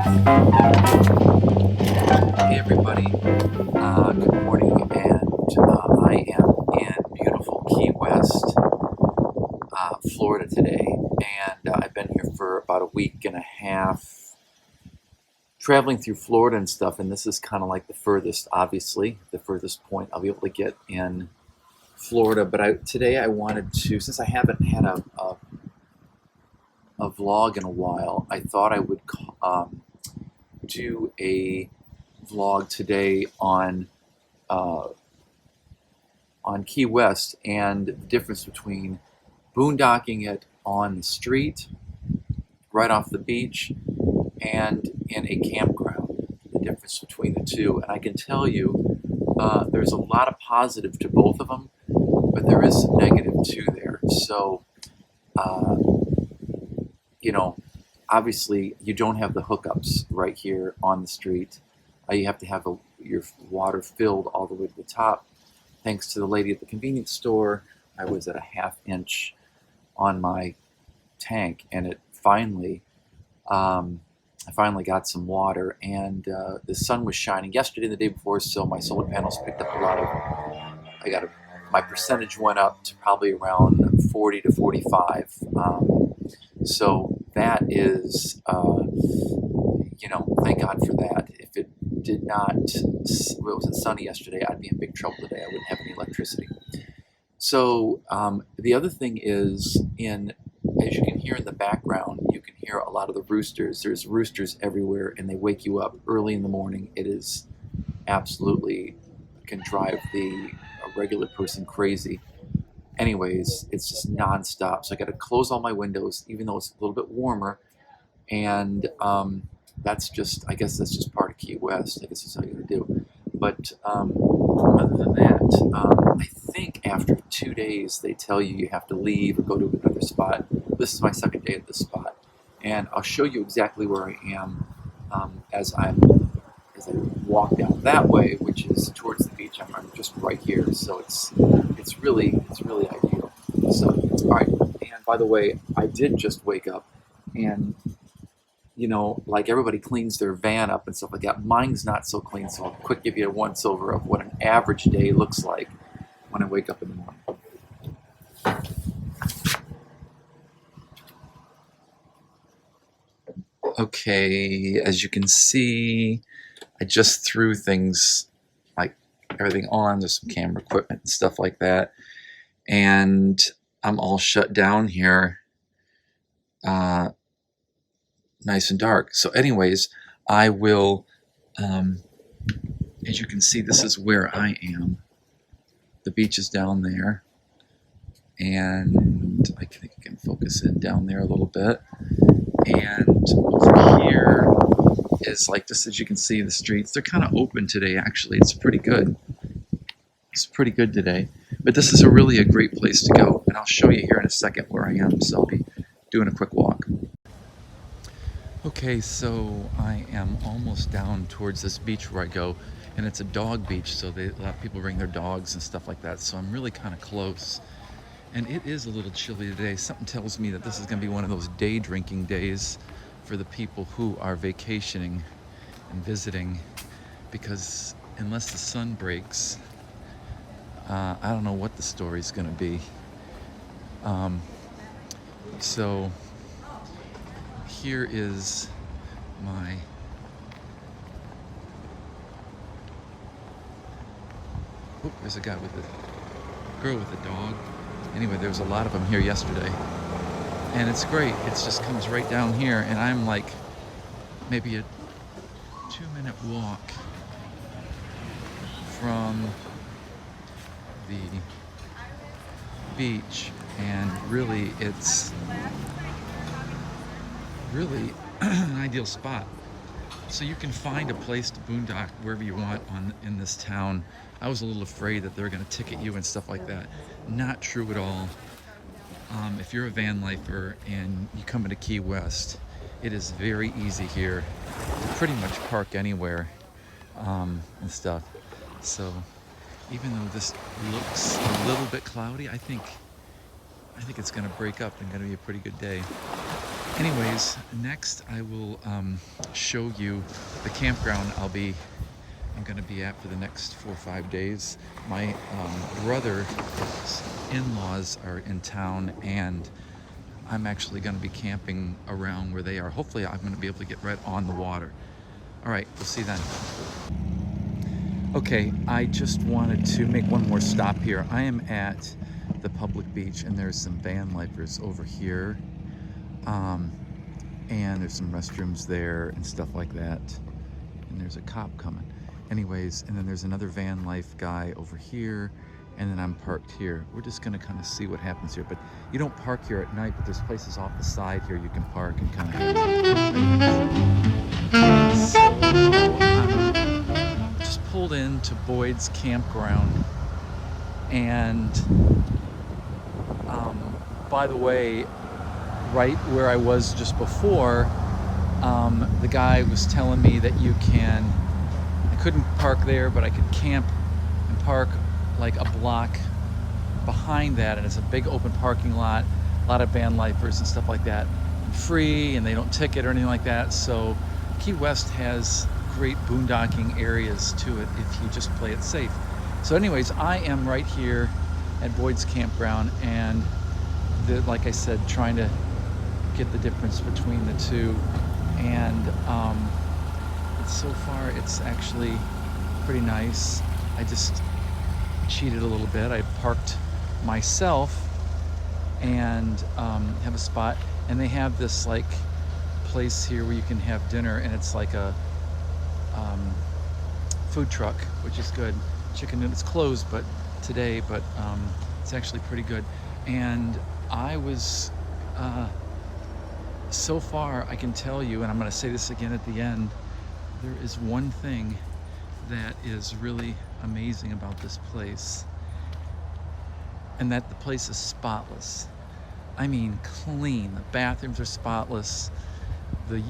Hey everybody, good morning, and I am in beautiful Key West, Florida today, and I've been here for about a week and a half, traveling through Florida and stuff, and this is kind of like the furthest, obviously, the furthest point I'll be able to get in Florida, but today I wanted to, since I haven't had a vlog in a while, I thought I would do a vlog today uh, on Key West and the difference between boondocking it on the street, right off the beach, and in a campground. The difference between the two, and I can tell you, there's a lot of positive to both of them, but there is some negative too there. So, uh, you know, obviously you don't have the hookups right here on the street. You have to have your water filled all the way to the top. Thanks to the lady at the convenience store, I was at a ½ inch on my tank, and I finally got some water, and the sun was shining yesterday and the day before, so my solar panels picked up a lot of, my percentage went up to probably around 40 to 45. So that is, thank God for that. If it did not, it wasn't sunny yesterday, I'd be in big trouble today. I wouldn't have any electricity. So the other thing is, as you can hear in the background, you can hear a lot of the roosters. There's roosters everywhere, and they wake you up early in the morning. It is absolutely, can drive a regular person crazy. Anyways, it's just nonstop. So I got to close all my windows, even though it's a little bit warmer. And I guess that's just part of Key West. I guess that's how you got to do. But other than that, I think after 2 days they tell you have to leave or go to another spot. This is my second day at this spot, and I'll show you exactly where I am as I walk down that way, which is towards the beach. I'm just right here, so it's really ideal. So, all right. And by the way, I did just wake up, and like everybody cleans their van up and stuff like that. Mine's not so clean, so I'll quick give you a once over of what an average day looks like when I wake up in the morning. Okay, as you can see, I just threw things, like everything on. There's some camera equipment and stuff like that, and I'm all shut down here. Nice and dark. So anyways, I will, as you can see, this is where I am. The beach is down there, and I think I can focus in down there a little bit. And over here is, like, just as you can see, the streets, they're kind of open today, actually. It's pretty good. It's pretty good today. But this is really a great place to go, and I'll show you here in a second where I am, so I'll be doing a quick walk. Okay, so I am almost down towards this beach where I go, and it's a dog beach, so a lot of people bring their dogs and stuff like that, so I'm really kind of close. And it is a little chilly today. Something tells me that this is going to be one of those day drinking days for the people who are vacationing and visiting, because unless the sun breaks, I don't know what the story's going to be. So here is my there's a guy with a girl with a dog. Anyway, there was a lot of them here yesterday, and it's great. It just comes right down here, and I'm like maybe a 2-minute walk from the beach, and really it's really an ideal spot. So you can find a place to boondock wherever you want in this town. I was a little afraid that they're going to ticket you and stuff like that. Not true at all. If you're a van lifer and you come into Key West, it is very easy here to pretty much park anywhere and stuff. So even though this looks a little bit cloudy, I think it's going to break up and going to be a pretty good day. Anyways, next I will show you the campground I'm going to be at for the next 4 or 5 days. My brother's in-laws are in town, and I'm actually going to be camping around where they are. Hopefully I'm going to be able to get right on the water. All right, we'll see then. Okay, I just wanted to make one more stop here. I am at the public beach, and there's some van lifers over here. And there's some restrooms there and stuff like that. And there's a cop coming. Anyways, and then there's another van life guy over here, and then I'm parked here. We're just gonna kind of see what happens here. But you don't park here at night, but there's places off the side here you can park and kind of. So I just pulled into Boyds Campground, and by the way, right where I was just before, the guy was telling me that I couldn't park there, but I could camp and park like a block behind that, and it's a big open parking lot, a lot of van lifers and stuff like that, and free, and they don't ticket or anything like that. So Key West has great boondocking areas to it if you just play it safe. So anyways, I am right here at Boyd's Campground, and like I said, trying to get the difference between the two, and so far it's actually pretty nice. I just cheated a little bit. I parked myself and have a spot, and they have this like place here where you can have dinner, and it's like a food truck, which is good. Chicken, it's closed but today, but it's actually pretty good. And I was so far, I can tell you, and I'm going to say this again at the end, there is one thing that is really amazing about this place, and that the place is spotless. I mean, clean. The bathrooms are spotless. The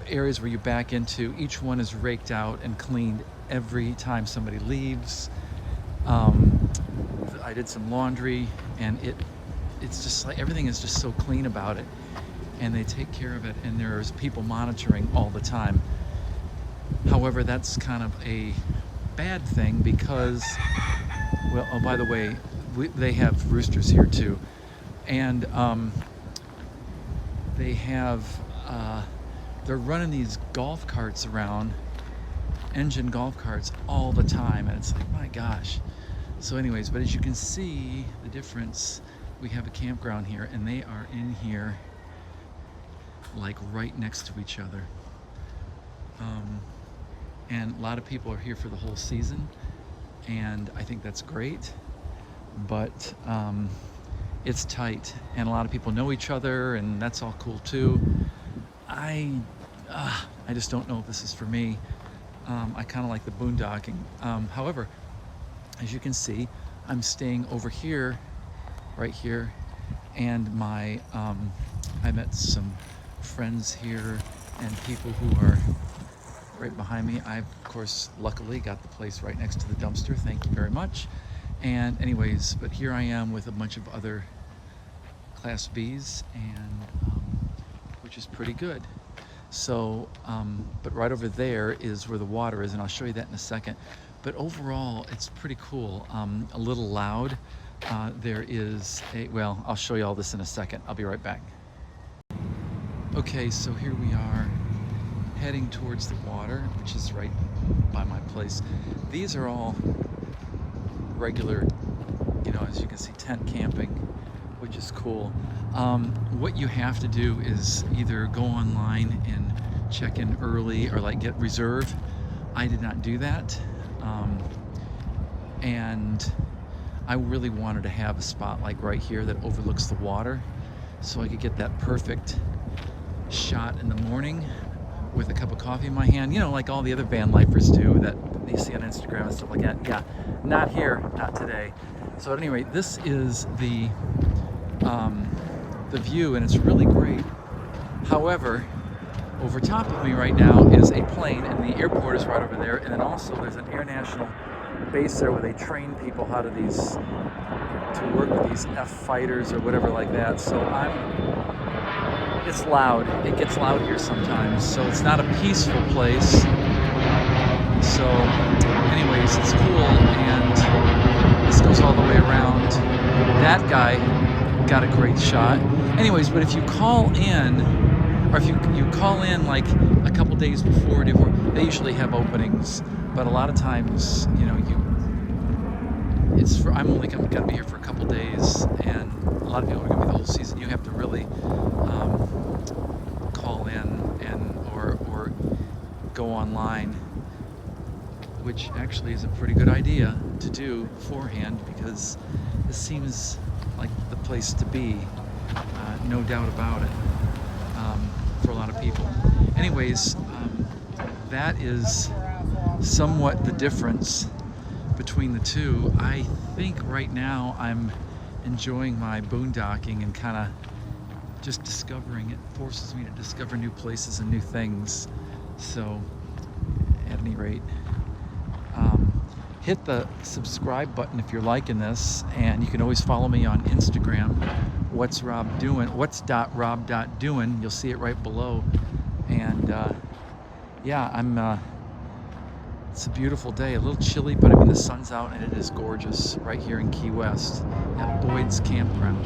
areas where you back into, each one is raked out and cleaned every time somebody leaves. I did some laundry, and it's just like everything is just so clean about it, and they take care of it, and there's people monitoring all the time. However, that's kind of a bad thing because, well, oh, by the way, they have roosters here too, and they have they're running these golf carts around, engine golf carts, all the time, and it's like, my gosh. So anyways, but as you can see the difference, we have a campground here, and they are in here like right next to each other, and a lot of people are here for the whole season, and I think that's great, but it's tight, and a lot of people know each other, and that's all cool too. I just don't know if this is for me. I kind of like the boondocking. However, as you can see, I'm staying over here, right here, and I met some friends here and people who are right behind me. I, of course, luckily got the place right next to the dumpster. Thank you very much. And anyways, but here I am with a bunch of other Class Bs, and which is pretty good. So, but right over there is where the water is, and I'll show you that in a second. But overall, it's pretty cool. A little loud. There is well, I'll show you all this in a second. I'll be right back. Okay, so here we are heading towards the water, which is right by my place. These are all regular, as you can see, tent camping, which is cool. What you have to do is either go online and check in early or like get reserve. I did not do that. And I really wanted to have a spot like right here that overlooks the water, so I could get that perfect shot in the morning with a cup of coffee in my hand, like all the other van lifers do that you see on Instagram and stuff like that. Yeah, not here, not today. So at any rate, this is the view, and it's really great. However, over top of me right now is a plane, and the airport is right over there, and then also there's an Air National base there where they train people how to work with these F fighters or whatever like that. So I'm it's loud. It gets loud here sometimes, so it's not a peaceful place. So anyways, it's cool, and this goes all the way around. That guy got a great shot. Anyways, but if you call in, or if you call in like a couple days before, they usually have openings. But a lot of times, you know, I'm only going to be here for a couple days, and a lot of people are going to be the whole season. You have to really call in or go online, which actually is a pretty good idea to do beforehand, because this seems like the place to be, no doubt about it, for a lot of people. Anyways, that is somewhat the difference between the two. I think right now I'm enjoying my boondocking and kind of just discovering. It forces me to discover new places and new things. So at any rate, hit the subscribe button if you're liking this, and you can always follow me on Instagram. What's Rob doing? What's.rob.doing? You'll see it right below. And yeah, it's a beautiful day. A little chilly, but I mean the sun's out and it is gorgeous right here in Key West at Boyds Campground.